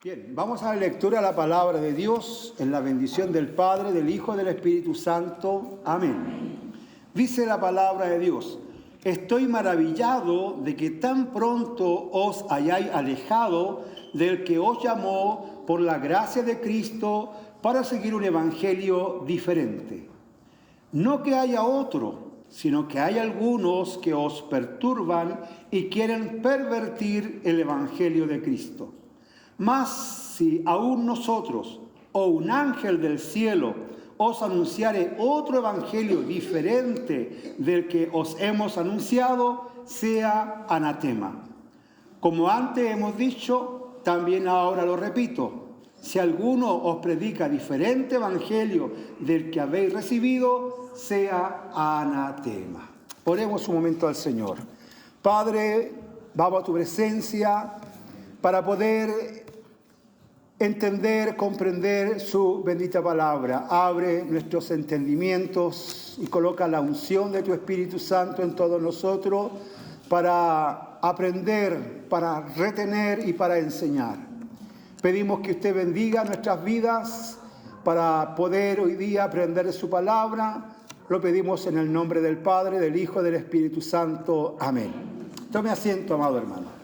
Bien, vamos a la lectura de la palabra de Dios en la bendición del Padre, del Hijo y del Espíritu Santo. Amén. Dice la palabra de Dios: estoy maravillado de que tan pronto os hayáis alejado del que os llamó por la gracia de Cristo para seguir un evangelio diferente. No que haya otro, sino que hay algunos que os perturban y quieren pervertir el evangelio de Cristo. Mas si aún nosotros o un ángel del cielo os anunciare otro evangelio diferente del que os hemos anunciado, sea anatema. Como antes hemos dicho, también ahora lo repito: si alguno os predica diferente evangelio del que habéis recibido, sea anatema. Oremos un momento al Señor. Padre, vamos a tu presencia para poder entender, comprender su bendita palabra. Abre nuestros entendimientos y coloca la unción de tu Espíritu Santo en todos nosotros para aprender, para retener y para enseñar. Pedimos que usted bendiga nuestras vidas para poder hoy día aprender de su palabra. Lo pedimos en el nombre del Padre, del Hijo y del Espíritu Santo. Amén. Tome asiento, amado hermano.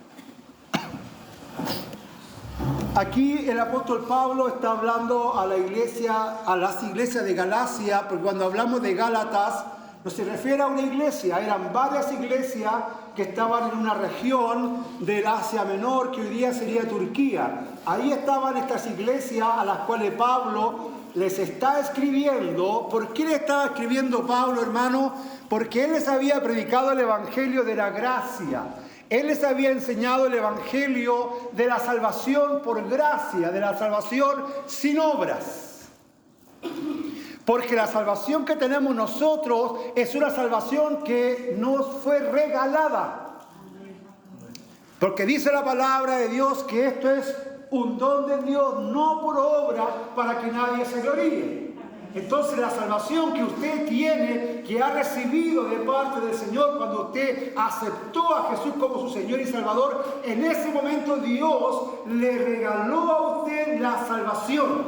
Aquí el apóstol Pablo está hablando a la iglesia, a las iglesias de Galacia, porque cuando hablamos de Gálatas no se refiere a una iglesia, eran varias iglesias que estaban en una región del Asia Menor, que hoy día sería Turquía. Ahí estaban estas iglesias a las cuales Pablo les está escribiendo. ¿Por qué le estaba escribiendo Pablo, hermano? Porque él les había predicado el evangelio de la gracia. Él les había enseñado el evangelio de la salvación por gracia, de la salvación sin obras. Porque la salvación que tenemos nosotros es una salvación que nos fue regalada. Porque dice la palabra de Dios que esto es un don de Dios, no por obra, para que nadie se gloríe. Entonces la salvación que usted tiene, que ha recibido de parte del Señor cuando usted aceptó a Jesús como su Señor y Salvador, en ese momento Dios le regaló a usted la salvación.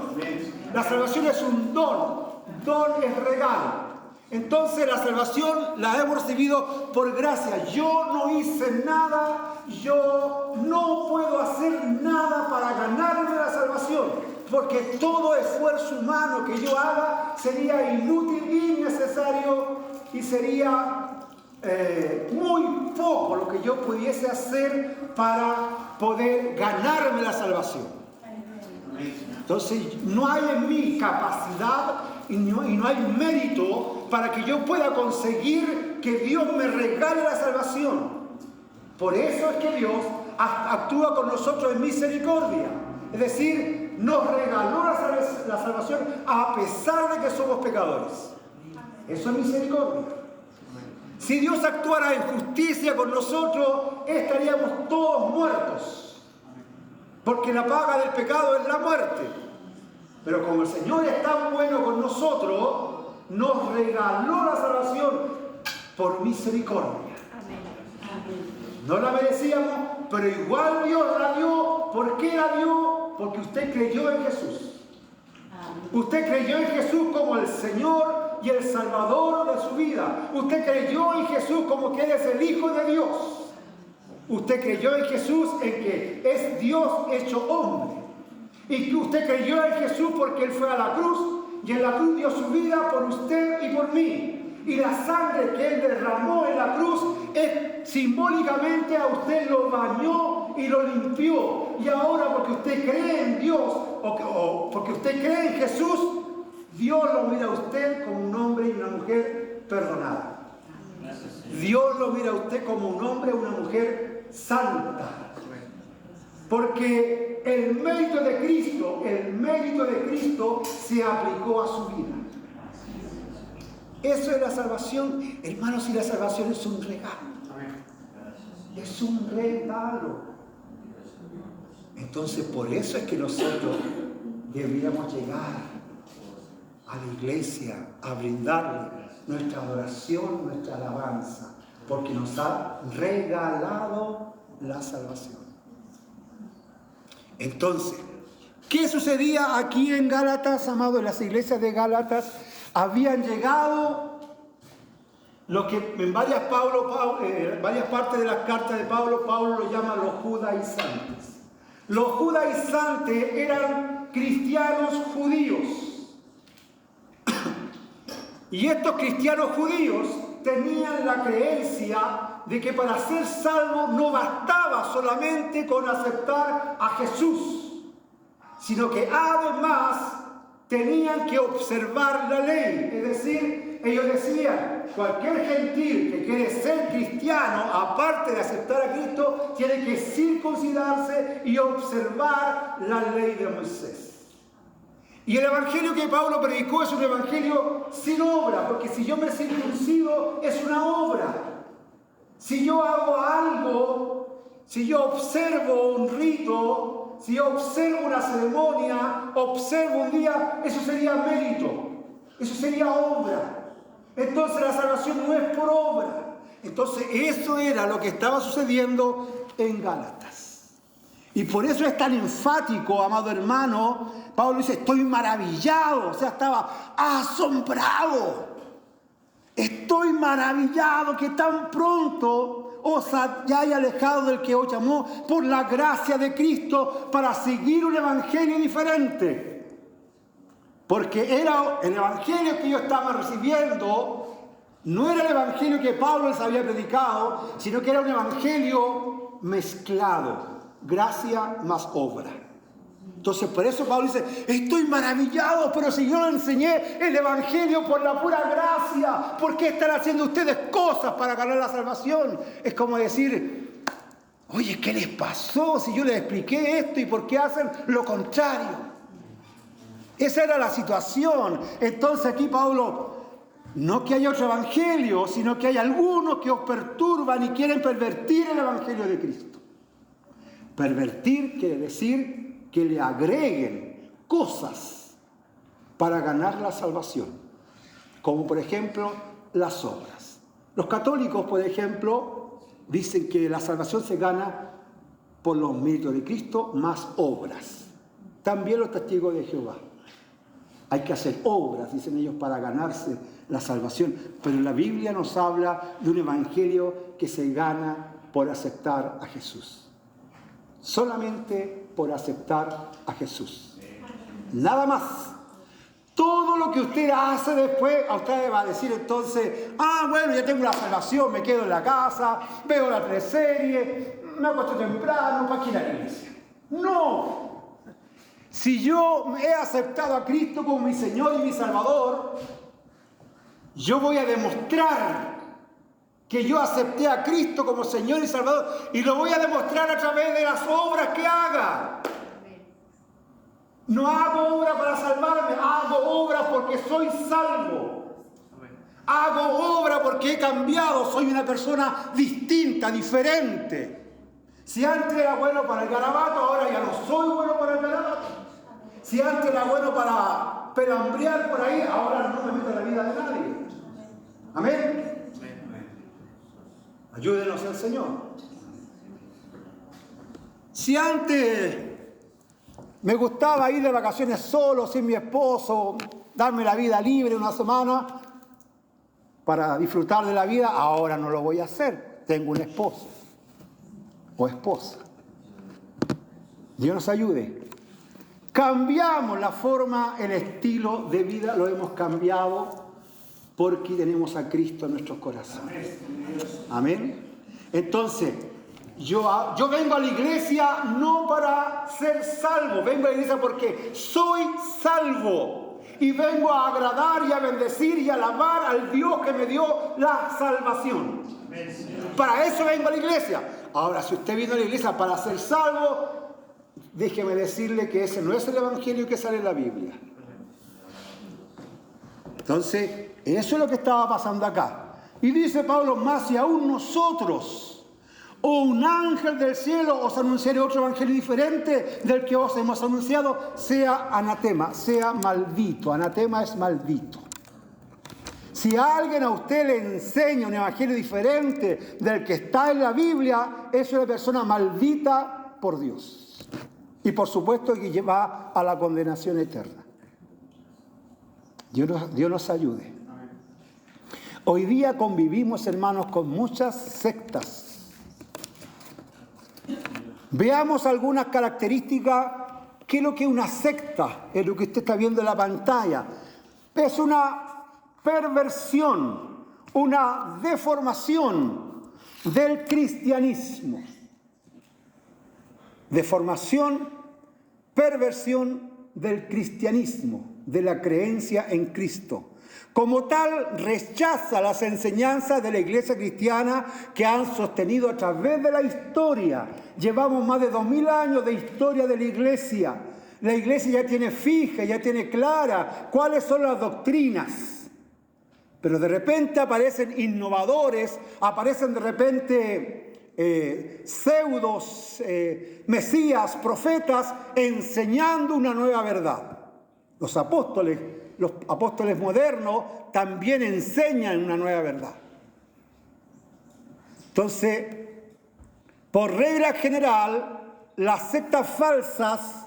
La salvación es un don es regalo. Entonces la salvación la hemos recibido por gracia. Yo no hice nada, yo no puedo hacer nada para ganarme la salvación. Porque todo esfuerzo humano que yo haga sería inútil, innecesario y sería muy poco lo que yo pudiese hacer para poder ganarme la salvación. Entonces no hay en mí capacidad y no hay mérito para que yo pueda conseguir que Dios me regale la salvación. Por eso es que Dios actúa con nosotros en misericordia. Es decir, nos regaló la salvación a pesar de que somos pecadores. Eso es misericordia. Si Dios actuara en justicia con nosotros, estaríamos todos muertos. Porque la paga del pecado es la muerte. Pero como el Señor es tan bueno con nosotros, nos regaló la salvación por misericordia. No la merecíamos, pero igual Dios la dio. ¿Por qué la dio? Porque usted creyó en Jesús. Usted creyó en Jesús como el Señor y el Salvador de su vida. Usted creyó en Jesús como que Él es el Hijo de Dios. Usted creyó en Jesús en que es Dios hecho hombre. Y que usted creyó en Jesús porque Él fue a la cruz y en la cruz dio su vida por usted y por mí. Y la sangre que Él derramó en la cruz simbólicamente a usted lo bañó y lo limpió. Y ahora porque usted cree en Dios o porque usted cree en Jesús, Dios lo mira a usted como un hombre y una mujer perdonada. Dios lo mira a usted como un hombre y una mujer santa. Porque el mérito de Cristo se aplicó a su vida. Eso es la salvación. Hermanos, y la salvación es un regalo. Es un regalo. Entonces, por eso es que nosotros deberíamos llegar a la iglesia a brindarle nuestra adoración, nuestra alabanza, porque nos ha regalado la salvación. Entonces, ¿Qué sucedía aquí en Gálatas, amados? En las iglesias de Gálatas habían llegado lo que en varias partes de las cartas de Pablo lo llama los judaizantes. Los judaizantes eran cristianos judíos. Y estos cristianos judíos tenían la creencia de que para ser salvo no bastaba solamente con aceptar a Jesús, sino que además tenían que observar la ley. Es decir, ellos decían, cualquier gentil que quiere ser cristiano, aparte de aceptar a Cristo, tiene que circuncidarse y observar la ley de Moisés. Y el evangelio que Pablo predicó es un evangelio sin obra, porque si yo me circuncido es una obra. Si yo hago algo, si yo observo un rito, si yo observo una ceremonia, observo un día, eso sería mérito, eso sería obra. Entonces la salvación no es por obra. Entonces eso era lo que estaba sucediendo en Gálatas. Y por eso es tan enfático, amado hermano. Pablo dice, estoy maravillado, o sea, estaba asombrado. Estoy maravillado que tan pronto os hayáis alejado del que os llamó por la gracia de Cristo para seguir un evangelio diferente. Porque era el evangelio que yo estaba recibiendo, no era el evangelio que Pablo les había predicado, sino que era un evangelio mezclado, gracia más obra. Entonces por eso Pablo dice, estoy maravillado, pero si yo le enseñé el evangelio por la pura gracia, ¿por qué están haciendo ustedes cosas para ganar la salvación? Es como decir, oye, ¿qué les pasó si yo les expliqué esto y por qué hacen lo contrario? Esa era la situación. Entonces aquí Pablo, no que haya otro evangelio, sino que hay algunos que os perturban y quieren pervertir el evangelio de Cristo. Pervertir quiere decir que le agreguen cosas para ganar la salvación, como por ejemplo las obras. Los católicos, por ejemplo, dicen que la salvación se gana por los méritos de Cristo más obras. También los testigos de Jehová. Hay que hacer obras, dicen ellos, para ganarse la salvación. Pero la Biblia nos habla de un evangelio que se gana por aceptar a Jesús. Solamente por aceptar a Jesús. Nada más. Todo lo que usted hace después, a usted va a decir entonces, bueno, ya tengo la salvación, me quedo en la casa, veo la teleserie, me acuesto temprano, ¿para qué ir a la iglesia? No. Si yo he aceptado a Cristo como mi Señor y mi Salvador, yo voy a demostrar que yo acepté a Cristo como Señor y Salvador, y lo voy a demostrar a través de las obras que haga. No hago obra para salvarme, hago obra porque soy salvo. Hago obra porque he cambiado, soy una persona distinta, diferente. Si antes era bueno para el garabato, ahora ya no soy bueno para el garabato. Si antes era bueno para pelambrear por ahí, ahora no me meto en la vida de nadie. Amén. Ayúdenos al Señor. Si antes me gustaba ir de vacaciones solo, sin mi esposo, darme la vida libre una semana para disfrutar de la vida, ahora no lo voy a hacer. Tengo un esposo o esposa. Dios nos ayude. Cambiamos la forma, el estilo de vida, lo hemos cambiado porque tenemos a Cristo en nuestros corazones. Amén. Entonces, yo vengo a la iglesia no para ser salvo, vengo a la iglesia porque soy salvo. Y vengo a agradar y a bendecir y a alabar al Dios que me dio la salvación. Para eso vengo a la iglesia. Ahora, si usted vino a la iglesia para ser salvo, déjeme decirle que ese no es el evangelio que sale en la Biblia. Entonces, eso es lo que estaba pasando acá. Y dice Pablo, más si aún nosotros o un ángel del cielo os anunciaré otro evangelio diferente del que os hemos anunciado, sea anatema, sea maldito. Anatema es maldito. Si alguien a usted le enseña un evangelio diferente del que está en la Biblia, es una persona maldita por Dios. Y por supuesto que lleva a la condenación eterna. Dios nos ayude. Hoy día convivimos, hermanos, con muchas sectas. Veamos algunas características. ¿Qué es lo que es una secta? Es lo que usted está viendo en la pantalla. Es una perversión, una deformación del cristianismo. Deformación, perversión del cristianismo, de la creencia en Cristo. Como tal, rechaza las enseñanzas de la iglesia cristiana que han sostenido a través de la historia. Llevamos más de 2000 años de historia de la iglesia. La iglesia ya tiene fija, ya tiene clara cuáles son las doctrinas. Pero de repente aparecen innovadores, aparecen de repente pseudos, mesías, profetas, enseñando una nueva verdad. Los apóstoles modernos también enseñan una nueva verdad. Entonces, por regla general, las sectas falsas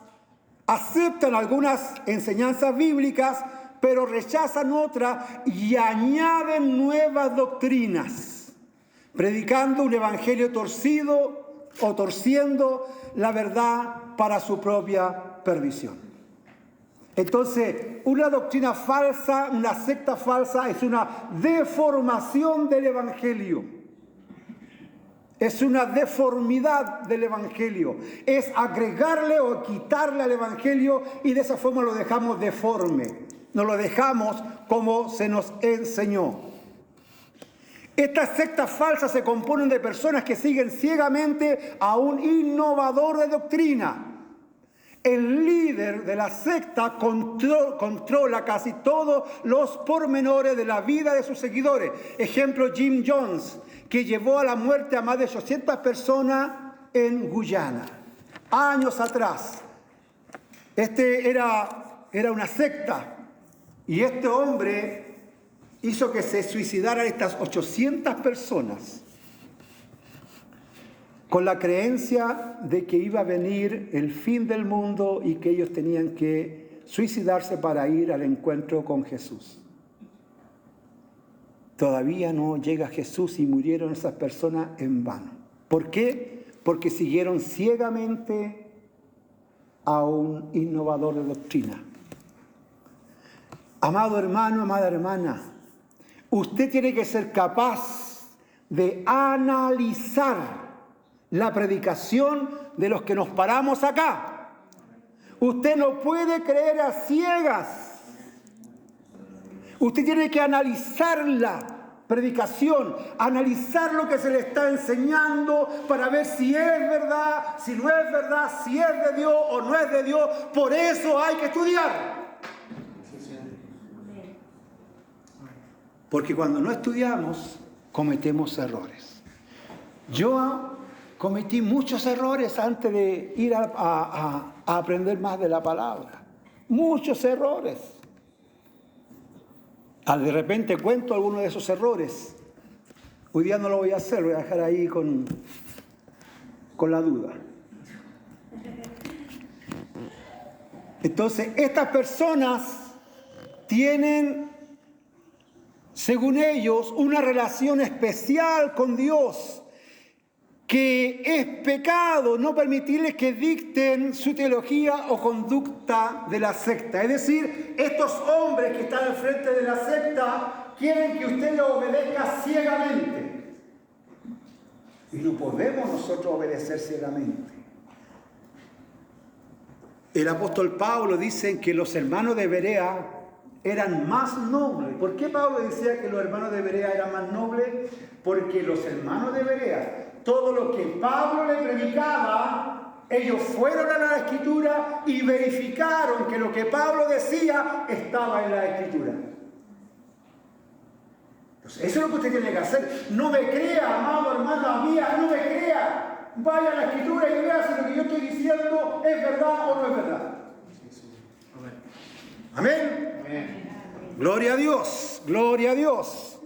aceptan algunas enseñanzas bíblicas, pero rechazan otras y añaden nuevas doctrinas, predicando un evangelio torcido o torciendo la verdad para su propia perdición. Entonces, una doctrina falsa, una secta falsa, es una deformación del evangelio. Es una deformidad del evangelio. Es agregarle o quitarle al evangelio y de esa forma lo dejamos deforme. No lo dejamos como se nos enseñó. Estas sectas falsas se componen de personas que siguen ciegamente a un innovador de doctrina. El líder de la secta controla casi todos los pormenores de la vida de sus seguidores. Ejemplo, Jim Jones, que llevó a la muerte a más de 800 personas en Guyana, años atrás. Era una secta, y este hombre hizo que se suicidaran estas 800 personas con la creencia de que iba a venir el fin del mundo y que ellos tenían que suicidarse para ir al encuentro con Jesús. Todavía no llega Jesús y murieron esas personas en vano. ¿Por qué? Porque siguieron ciegamente a un innovador de doctrina. Amado hermano, amada hermana, usted tiene que ser capaz de analizar la predicación de los que nos paramos acá. Usted no puede creer a ciegas. Usted tiene que analizar la predicación, analizar lo que se le está enseñando para ver si es verdad, si no es verdad, si es de Dios o no es de Dios. Por eso hay que estudiar. Porque cuando no estudiamos, cometemos errores. Yo cometí muchos errores antes de ir a aprender más de la palabra. Muchos errores. De repente cuento algunos de esos errores. Hoy día no lo voy a hacer, voy a dejar ahí con la duda. Entonces, estas personas tienen, según ellos, una relación especial con Dios, que es pecado no permitirles que dicten su teología o conducta de la secta. Es decir, estos hombres que están al frente de la secta quieren que usted le obedezca ciegamente. Y no podemos nosotros obedecer ciegamente. El apóstol Pablo dice que los hermanos de Berea eran más nobles. ¿Por qué Pablo decía que los hermanos de Berea eran más nobles? Porque los hermanos de Berea, todo lo que Pablo le predicaba, ellos fueron a la Escritura y verificaron que lo que Pablo decía estaba en la Escritura. Entonces, eso es lo que usted tiene que hacer. No me crea, amado hermano, mía, no me crea. Vaya a la Escritura y vea si lo que yo estoy diciendo es verdad o no es verdad. Amén. Amén. Gloria a Dios, gloria a Dios.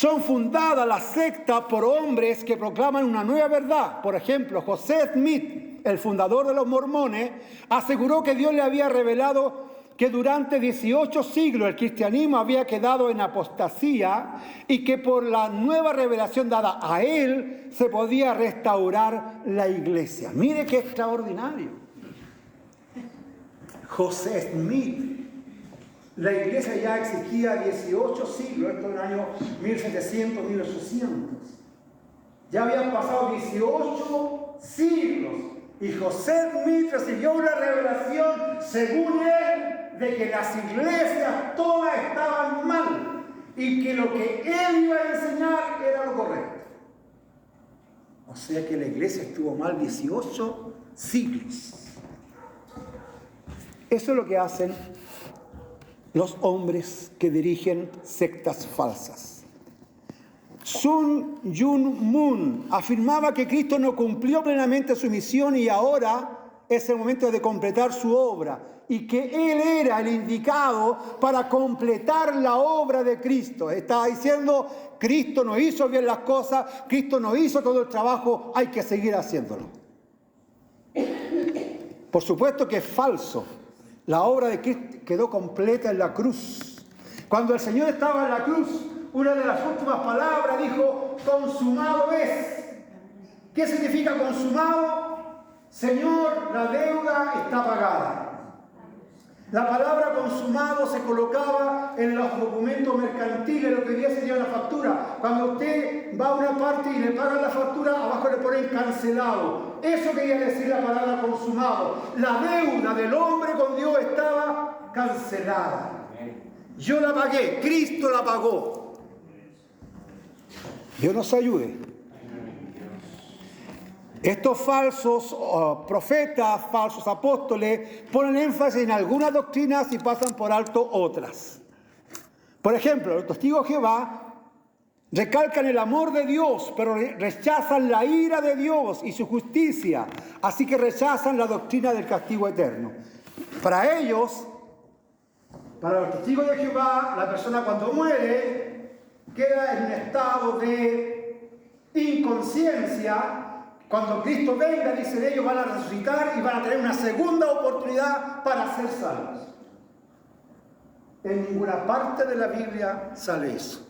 son fundadas las sectas por hombres que proclaman una nueva verdad. Por ejemplo, José Smith, el fundador de los mormones, aseguró que Dios le había revelado que durante 18 siglos el cristianismo había quedado en apostasía y que por la nueva revelación dada a él se podía restaurar la iglesia. Mire qué extraordinario. José Smith. La iglesia ya existía 18 siglos, esto en el año 1700, 1800. Ya habían pasado 18 siglos y José Smith recibió una revelación, según él, de que las iglesias todas estaban mal y que lo que él iba a enseñar era lo correcto. O sea que la iglesia estuvo mal 18 siglos. Eso es lo que hacen los hombres que dirigen sectas falsas. Sun Myung Moon afirmaba que Cristo no cumplió plenamente su misión y ahora es el momento de completar su obra y que Él era el indicado para completar la obra de Cristo. Estaba diciendo, Cristo no hizo bien las cosas, Cristo no hizo todo el trabajo, hay que seguir haciéndolo. Por supuesto que es falso. La obra de Cristo quedó completa en la cruz. Cuando el Señor estaba en la cruz, una de las últimas palabras dijo, consumado es. ¿Qué significa consumado? Señor, la deuda está pagada. La palabra consumado se colocaba en los documentos mercantiles, lo que hoy día sería una factura. Cuando usted va a una parte y le pagan la factura, abajo le ponen cancelado. Eso quería decir la palabra consumado. La deuda del hombre con Dios estaba cancelada. Yo la pagué, Cristo la pagó. Dios nos ayude. Estos falsos profetas, falsos apóstoles, ponen énfasis en algunas doctrinas y pasan por alto otras. Por ejemplo, los testigos de Jehová recalcan el amor de Dios, pero rechazan la ira de Dios y su justicia, así que rechazan la doctrina del castigo eterno. Para ellos, para los testigos de Jehová, la persona cuando muere queda en un estado de inconsciencia. Cuando Cristo venga, dicen ellos, van a resucitar y van a tener una segunda oportunidad para ser salvos. En ninguna parte de la Biblia sale eso.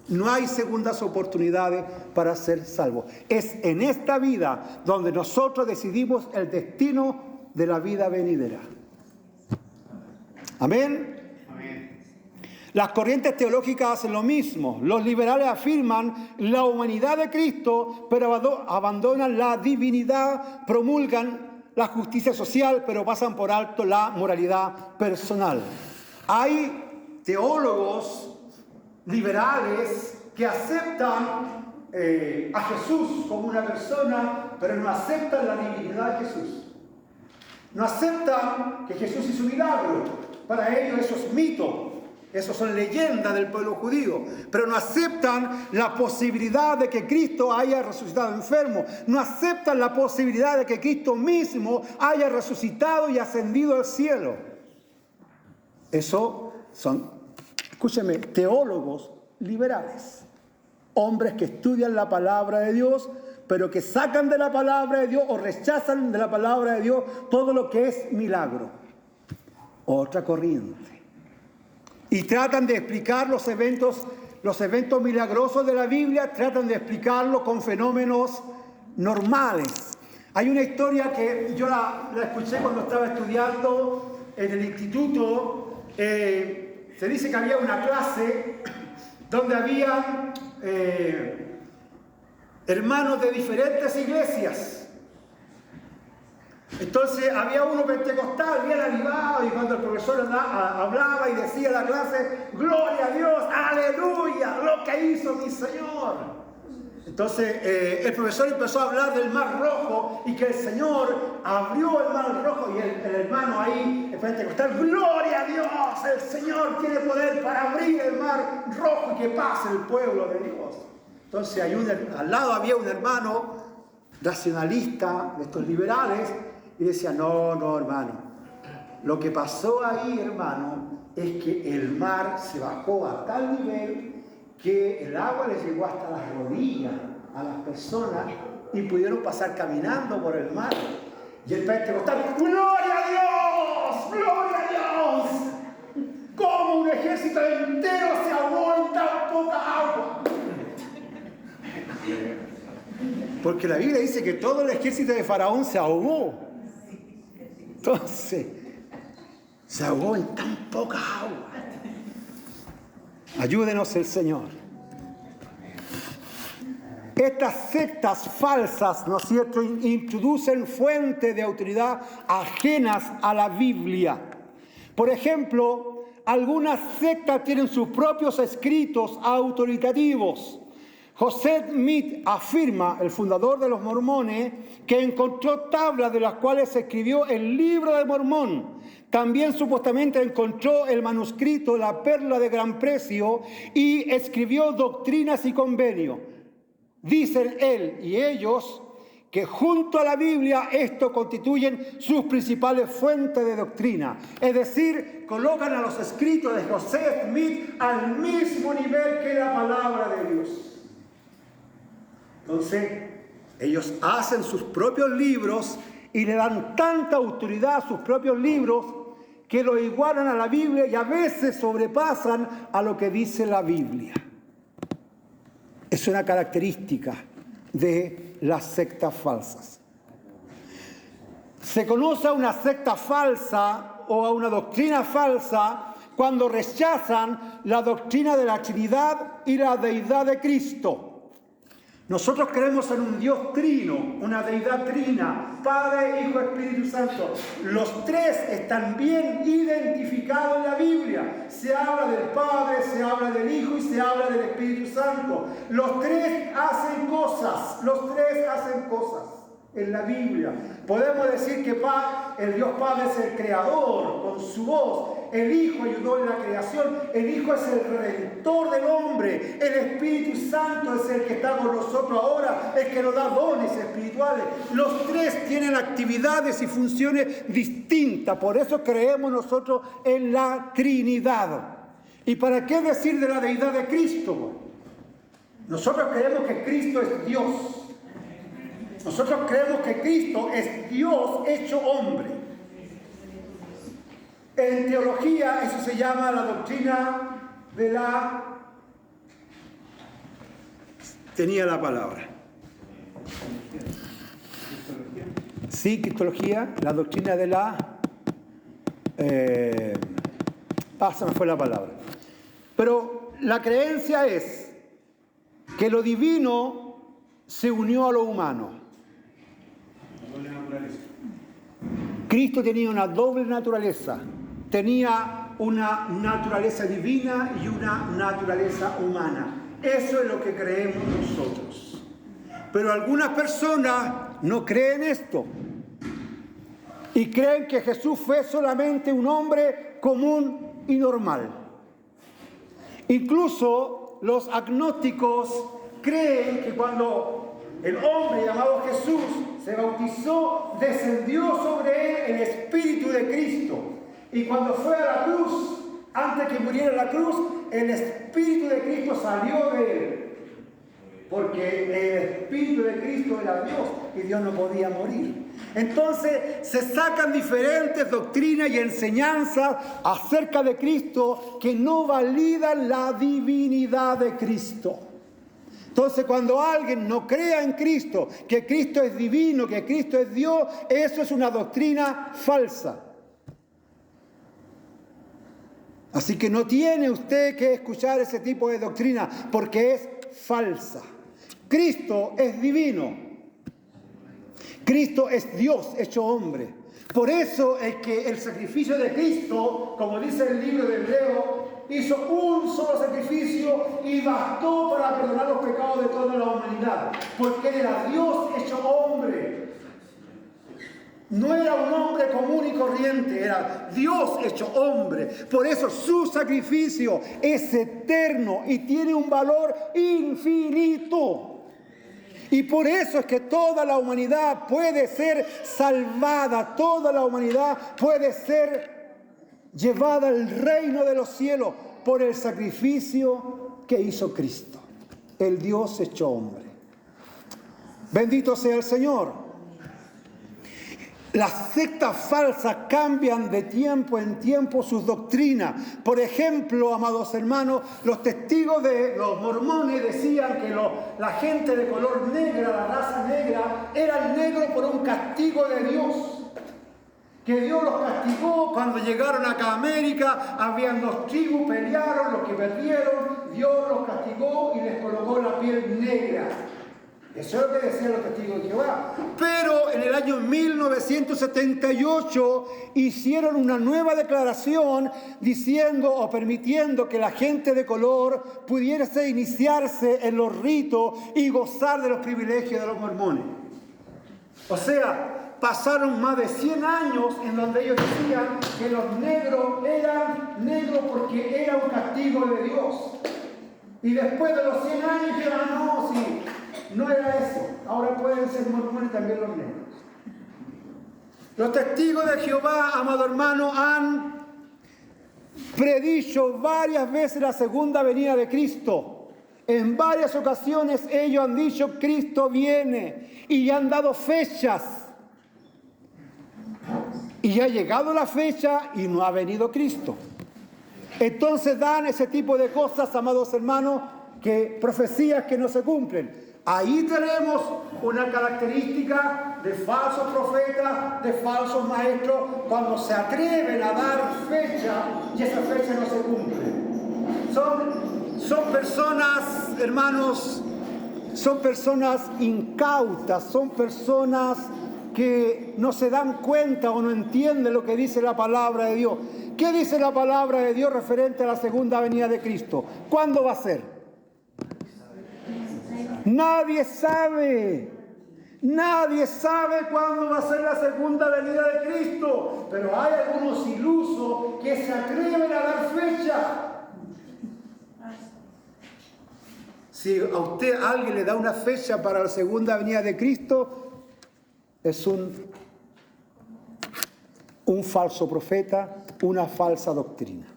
No hay segundas oportunidades para ser salvos. Es en esta vida donde nosotros decidimos el destino de la vida venidera. Amén. Las corrientes teológicas hacen lo mismo. Los liberales afirman la humanidad de Cristo, pero abandonan la divinidad, promulgan la justicia social, pero pasan por alto la moralidad personal. Hay teólogos liberales que aceptan a Jesús como una persona, pero no aceptan la divinidad de Jesús. No aceptan que Jesús hizo un milagro. Para ellos eso es mito. Eso son leyendas del pueblo judío, pero no aceptan la posibilidad de que Cristo haya resucitado enfermo, no aceptan la posibilidad de que Cristo mismo haya resucitado y ascendido al cielo. Eso son, escúcheme, teólogos liberales, hombres que estudian la palabra de Dios, pero que sacan de la palabra de Dios o rechazan de la palabra de Dios todo lo que es milagro. Otra corriente. Y tratan de explicar los eventos milagrosos de la Biblia, tratan de explicarlos con fenómenos normales. Hay una historia que yo la escuché cuando estaba estudiando en el instituto. Se dice que había una clase donde había hermanos de diferentes iglesias. Entonces había uno pentecostal bien avivado y cuando el profesor hablaba y decía en la clase, gloria a Dios, aleluya, lo que hizo mi Señor. Entonces el profesor empezó a hablar del mar rojo y que el Señor abrió el mar rojo y el hermano ahí, el pentecostal, gloria a Dios, el Señor tiene poder para abrir el mar rojo y que pase el pueblo de Dios. Entonces al lado había un hermano racionalista de estos liberales. Y decía, no, hermano, lo que pasó ahí, hermano, es que el mar se bajó a tal nivel que el agua les llegó hasta las rodillas a las personas y pudieron pasar caminando por el mar. Y el pentecostal, ¡gloria a Dios! ¡Gloria a Dios! ¿Cómo un ejército entero se ahogó en tan poca agua? Porque la Biblia dice que todo el ejército de Faraón se ahogó. Entonces, se ahogó en tan poca agua. Ayúdenos el Señor. Estas sectas falsas, ¿no es cierto?, introducen fuentes de autoridad ajenas a la Biblia. Por ejemplo, algunas sectas tienen sus propios escritos autoritativos. Joseph Smith afirma, el fundador de los mormones, que encontró tablas de las cuales se escribió el Libro de Mormón. También supuestamente encontró el manuscrito La Perla de Gran Precio y escribió doctrinas y convenios. Dicen él y ellos que junto a la Biblia esto constituyen sus principales fuentes de doctrina. Es decir, colocan a los escritos de Joseph Smith al mismo nivel que la palabra de Dios. Entonces, ellos hacen sus propios libros y le dan tanta autoridad a sus propios libros que lo igualan a la Biblia y a veces sobrepasan a lo que dice la Biblia. Es una característica de las sectas falsas. Se conoce a una secta falsa o a una doctrina falsa cuando rechazan la doctrina de la Trinidad y la deidad de Cristo. Nosotros creemos en un Dios trino, una deidad trina, Padre, Hijo, Espíritu Santo. Los tres están bien identificados en la Biblia. Se habla del Padre, se habla del Hijo y se habla del Espíritu Santo. Los tres hacen cosas en la Biblia. Podemos decir que el Dios Padre es el creador con su voz. El Hijo ayudó en la creación. El Hijo es el redentor del hombre. El Espíritu Santo es el que está con nosotros ahora, el que nos da dones espirituales. Los tres tienen actividades y funciones distintas. Por eso creemos nosotros en la Trinidad. ¿Y para qué decir de la deidad de Cristo? Nosotros creemos que Cristo es Dios. Nosotros creemos que Cristo es Dios hecho hombre. En teología eso se llama la doctrina de la... Tenía la palabra. Sí, cristología, la doctrina de la... se me fue la palabra. Pero la creencia es que lo divino se unió a lo humano. Cristo tenía una doble naturaleza. Tenía una naturaleza divina y una naturaleza humana. Eso es lo que creemos nosotros. Pero algunas personas no creen esto. Y creen que Jesús fue solamente un hombre común y normal. Incluso los agnósticos creen que cuando el hombre llamado Jesús se bautizó, descendió sobre él el Espíritu de Cristo. Y cuando fue a la cruz, antes que muriera en la cruz, el Espíritu de Cristo salió de él. Porque el Espíritu de Cristo era Dios y Dios no podía morir. Entonces se sacan diferentes doctrinas y enseñanzas acerca de Cristo que no validan la divinidad de Cristo. Entonces, cuando alguien no crea en Cristo, que Cristo es divino, que Cristo es Dios, eso es una doctrina falsa. Así que no tiene usted que escuchar ese tipo de doctrina, porque es falsa. Cristo es divino. Cristo es Dios hecho hombre. Por eso es que el sacrificio de Cristo, como dice el libro de Hebreo, hizo un solo sacrificio y bastó para perdonar los pecados de toda la humanidad. Porque era Dios hecho hombre. No era un hombre común y corriente, era Dios hecho hombre. Por eso su sacrificio es eterno y tiene un valor infinito. Y por eso es que toda la humanidad puede ser salvada, toda la humanidad puede ser llevada al reino de los cielos por el sacrificio que hizo Cristo, el Dios hecho hombre. Bendito sea el Señor. Las sectas falsas cambian de tiempo en tiempo sus doctrinas. Por ejemplo, amados hermanos, los testigos de los mormones decían que la gente de color negra, la raza negra, era negro por un castigo de Dios. Que Dios los castigó cuando llegaron acá a América, habían dos tribus, pelearon, los que perdieron, Dios los castigó y les colocó la piel negra. Eso es lo que decían los testigos de Jehová. Pero en el año 1978 hicieron una nueva declaración diciendo o permitiendo que la gente de color pudiese iniciarse en los ritos y gozar de los privilegios de los mormones. O sea, pasaron más de 100 años en donde ellos decían que los negros eran negros porque era un castigo de Dios. Y después de los 100 años dijeron, no, sí. No era eso. Ahora pueden ser mormones también los negros. Los testigos de Jehová, amado hermano, han predicho varias veces la segunda venida de Cristo. En varias ocasiones ellos han dicho Cristo viene y han dado fechas. Y ha llegado la fecha y no ha venido Cristo. Entonces dan ese tipo de cosas, amados hermanos, que profecías que no se cumplen. Ahí tenemos una característica de falsos profetas, de falsos maestros, cuando se atreven a dar fecha y esa fecha no se cumple. Son personas, hermanos, son personas incautas, son personas que no se dan cuenta o no entienden lo que dice la palabra de Dios. ¿Qué dice la palabra de Dios referente a la segunda venida de Cristo? ¿Cuándo va a ser? Nadie sabe cuándo va a ser la segunda venida de Cristo, pero hay algunos ilusos que se atreven a dar fecha. Si a usted alguien le da una fecha para la segunda venida de Cristo, es un falso profeta, una falsa doctrina.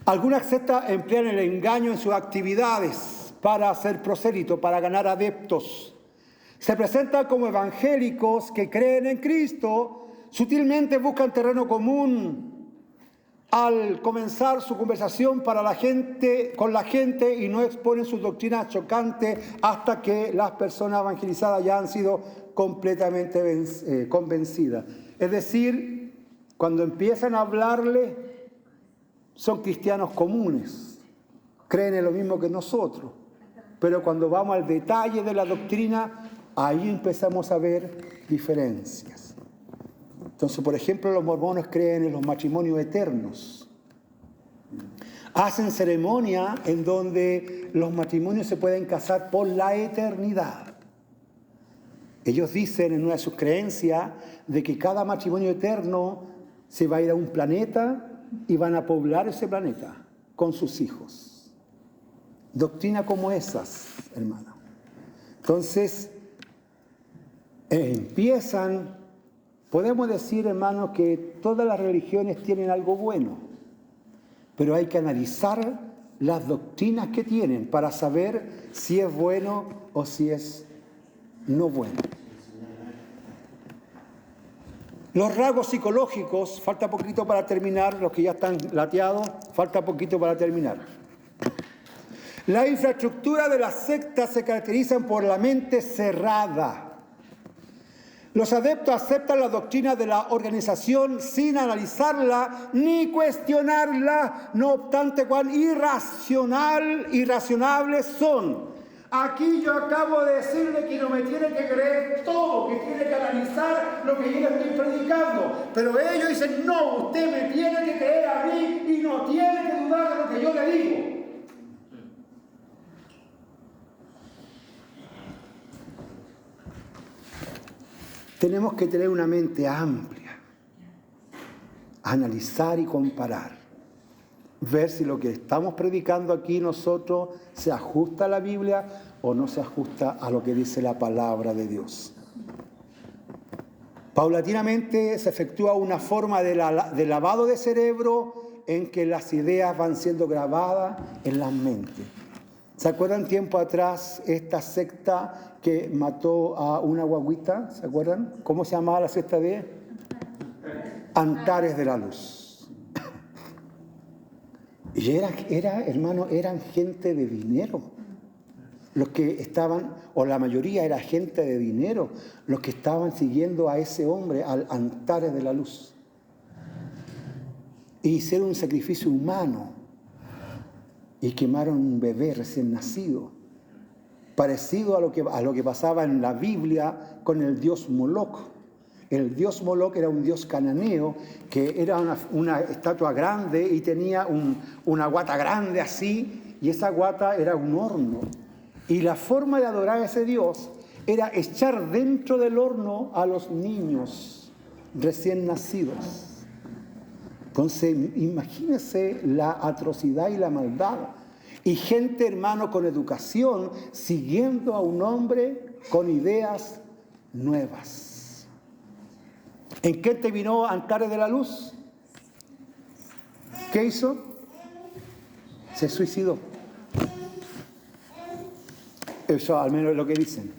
Algunas sectas emplean el engaño en sus actividades para hacer prosélito, para ganar adeptos. Se presentan como evangélicos que creen en Cristo, sutilmente buscan terreno común al comenzar su conversación con la gente y no exponen sus doctrinas chocantes hasta que las personas evangelizadas ya han sido completamente convencidas. Es decir, cuando empiezan a hablarle, son cristianos comunes, creen en lo mismo que nosotros, pero cuando vamos al detalle de la doctrina, ahí empezamos a ver diferencias. Entonces, por ejemplo, los mormones creen en los matrimonios eternos. Hacen ceremonia en donde los matrimonios se pueden casar por la eternidad. Ellos dicen en una de sus creencias de que cada matrimonio eterno se va a ir a un planeta y van a poblar ese planeta con sus hijos. Doctrina como esas, hermano. Entonces, podemos decir, hermanos, que todas las religiones tienen algo bueno, pero hay que analizar las doctrinas que tienen para saber si es bueno o si es no bueno. Los rasgos psicológicos, falta poquito para terminar, los que ya están lateados, falta poquito para terminar. La infraestructura de las sectas se caracterizan por la mente cerrada. Los adeptos aceptan la doctrina de la organización sin analizarla ni cuestionarla, no obstante cuán irracionables son. Aquí yo acabo de decirle que no me tiene que creer todo, que tiene que analizar lo que yo estoy predicando. Pero ellos dicen, no, usted me tiene que creer a mí y no tiene que dudar de lo que yo le digo. Tenemos que tener una mente amplia, analizar y comparar. Ver si lo que estamos predicando aquí nosotros se ajusta a la Biblia o no se ajusta a lo que dice la palabra de Dios. Paulatinamente se efectúa una forma de lavado de cerebro en que las ideas van siendo grabadas en la mente. ¿Se acuerdan tiempo atrás esta secta que mató a una guaguita? ¿Se acuerdan? ¿Cómo se llamaba la secta de Antares de la Luz? Y eran gente de dinero. Los que estaban, o la mayoría era gente de dinero, los que estaban siguiendo a ese hombre, al Antares de la Luz. E hicieron un sacrificio humano y quemaron un bebé recién nacido, parecido a lo que pasaba en la Biblia con el dios Moloch. El dios Moloch era un dios cananeo que era una estatua grande y tenía una guata grande así, y esa guata era un horno. Y la forma de adorar a ese dios era echar dentro del horno a los niños recién nacidos. Entonces, imagínense la atrocidad y la maldad. Y gente, hermano, con educación, siguiendo a un hombre con ideas nuevas. ¿En qué terminó Antares de la Luz? ¿Qué hizo? Se suicidó. Eso al menos es lo que dicen.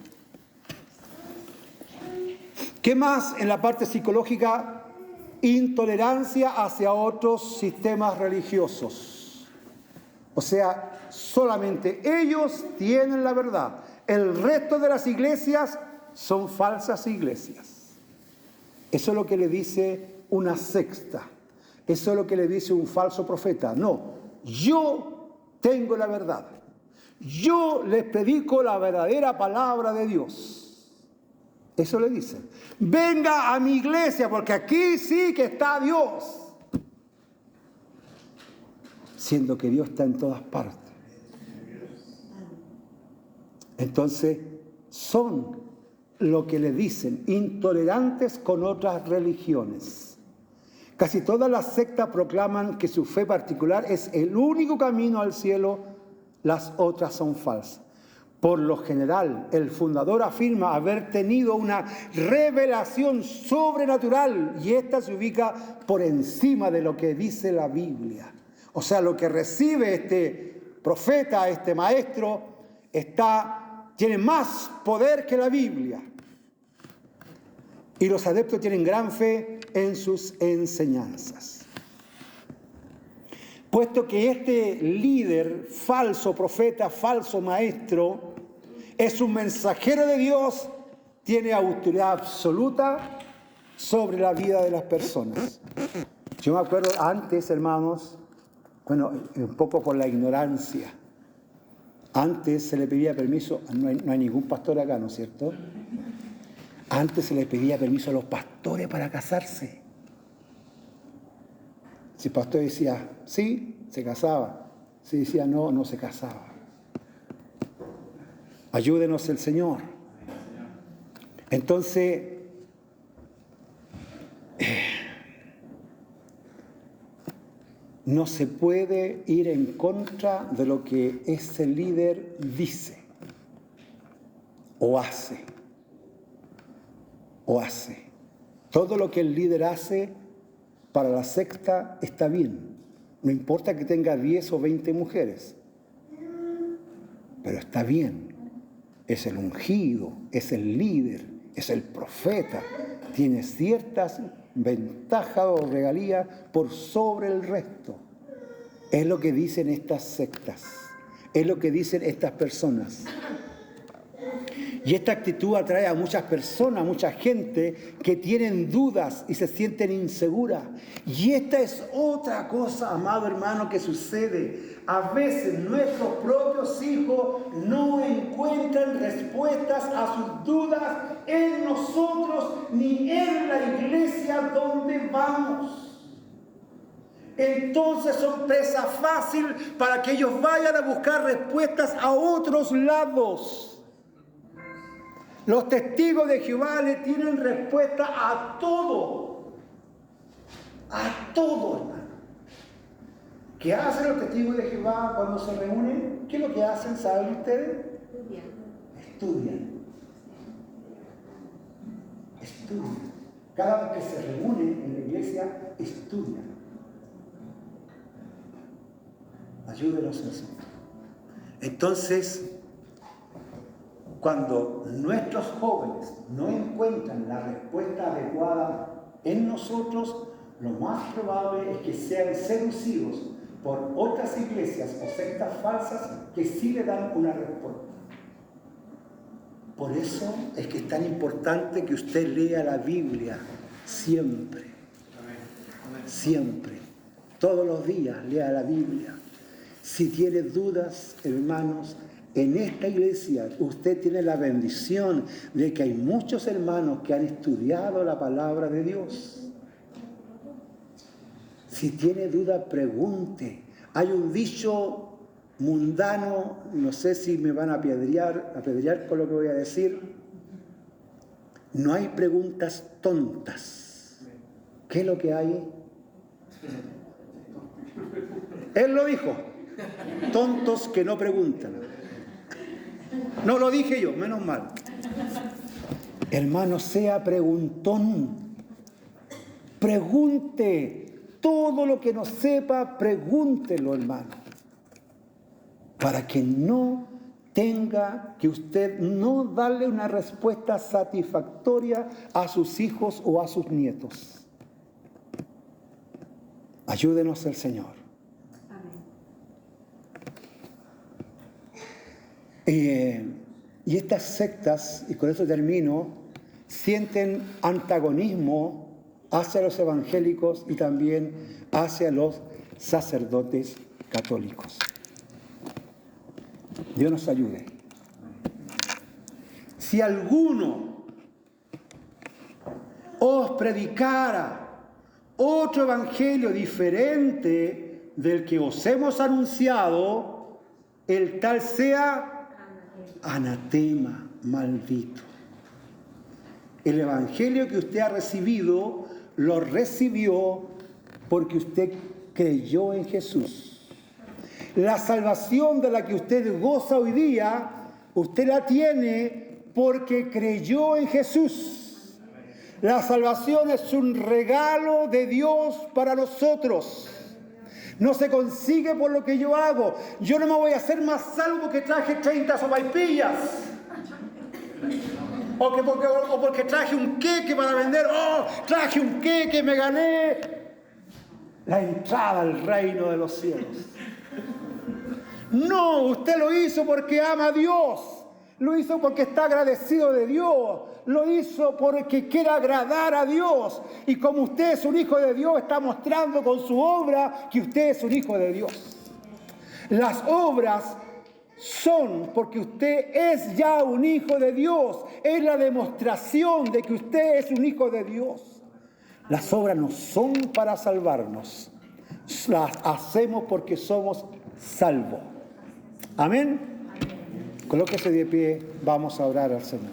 ¿Qué más en la parte psicológica? Intolerancia hacia otros sistemas religiosos. O sea, solamente ellos tienen la verdad. El resto de las iglesias son falsas iglesias. Eso es lo que le dice una secta. Eso es lo que le dice un falso profeta. No, yo tengo la verdad. Yo les predico la verdadera palabra de Dios. Eso le dicen. Venga a mi iglesia porque aquí sí que está Dios. Siendo que Dios está en todas partes. Entonces, son lo que le dicen, intolerantes con otras religiones. Casi todas las sectas proclaman que su fe particular es el único camino al cielo, las otras son falsas. Por lo general, el fundador afirma haber tenido una revelación sobrenatural y esta se ubica por encima de lo que dice la Biblia. O sea, lo que recibe este profeta, este maestro, tiene más poder que la Biblia. Y los adeptos tienen gran fe en sus enseñanzas. Puesto que este líder, falso profeta, falso maestro, es un mensajero de Dios, tiene autoridad absoluta sobre la vida de las personas. Yo me acuerdo antes, hermanos, bueno, un poco por la ignorancia, antes se le pedía permiso, no hay ningún pastor acá, ¿no es cierto? Antes se le pedía permiso a los pastores para casarse. Si el pastor decía sí, se casaba. Si decía no, no se casaba. Ayúdenos el Señor. Entonces, no se puede ir en contra de lo que ese líder dice o hace. Todo lo que el líder hace para la secta está bien. No importa que tenga 10 o 20 mujeres. Pero está bien. Es el ungido, es el líder, es el profeta. Tiene ciertas ventajas o regalías por sobre el resto. Es lo que dicen estas sectas. Es lo que dicen estas personas. Y esta actitud atrae a muchas personas, a mucha gente que tienen dudas y se sienten inseguras. Y esta es otra cosa, amado hermano, que sucede. A veces nuestros propios hijos no encuentran respuestas a sus dudas en nosotros ni en la iglesia donde vamos. Entonces son presa fácil para que ellos vayan a buscar respuestas a otros lados. Los testigos de Jehová le tienen respuesta a todo. A todo, hermano. ¿Qué hacen los testigos de Jehová cuando se reúnen? ¿Qué es lo que hacen? ¿Saben ustedes? Estudian. cada vez que se reúnen en la iglesia, estudian. Ayúdenos en eso. Entonces, cuando nuestros jóvenes no encuentran la respuesta adecuada en nosotros, lo más probable es que sean seducidos por otras iglesias o sectas falsas que sí le dan una respuesta. Por eso es que es tan importante que usted lea la Biblia siempre. Siempre. Todos los días lea la Biblia. Si tiene dudas, hermanos, en esta iglesia usted tiene la bendición de que hay muchos hermanos que han estudiado la palabra de Dios. Si tiene duda, pregunte. Hay un dicho mundano, no sé si me van a apedrear con lo que voy a decir. No hay preguntas tontas. ¿Qué es lo que hay? Él lo dijo. Tontos que no preguntan. No lo dije yo, menos mal. Hermano, sea preguntón. Pregunte. Todo lo que no sepa, pregúntelo, hermano. Para que no tenga que usted no darle una respuesta satisfactoria a sus hijos o a sus nietos. Ayúdenos el Señor. Y estas sectas, y con eso termino, sienten antagonismo hacia los evangélicos y también hacia los sacerdotes católicos. Dios nos ayude. Si alguno os predicara otro evangelio diferente del que os hemos anunciado, el tal sea anatema, maldito. El evangelio que usted ha recibido, lo recibió porque usted creyó en Jesús. La salvación de la que usted goza hoy día, usted la tiene porque creyó en Jesús. La salvación es un regalo de Dios para nosotros. No se consigue por lo que yo hago. Yo no me voy a hacer más salvo porque traje 30 sopaipillas. O porque traje un queque para vender. ¡Oh! Traje un queque, me gané la entrada al reino de los cielos. No, usted lo hizo porque ama a Dios. Lo hizo porque está agradecido de Dios. Lo hizo porque quiere agradar a Dios. Y como usted es un hijo de Dios, está mostrando con su obra que usted es un hijo de Dios. Las obras son porque usted es ya un hijo de Dios. Es la demostración de que usted es un hijo de Dios. Las obras no son para salvarnos. Las hacemos porque somos salvos. Amén. Colóquese de pie, vamos a orar al Señor.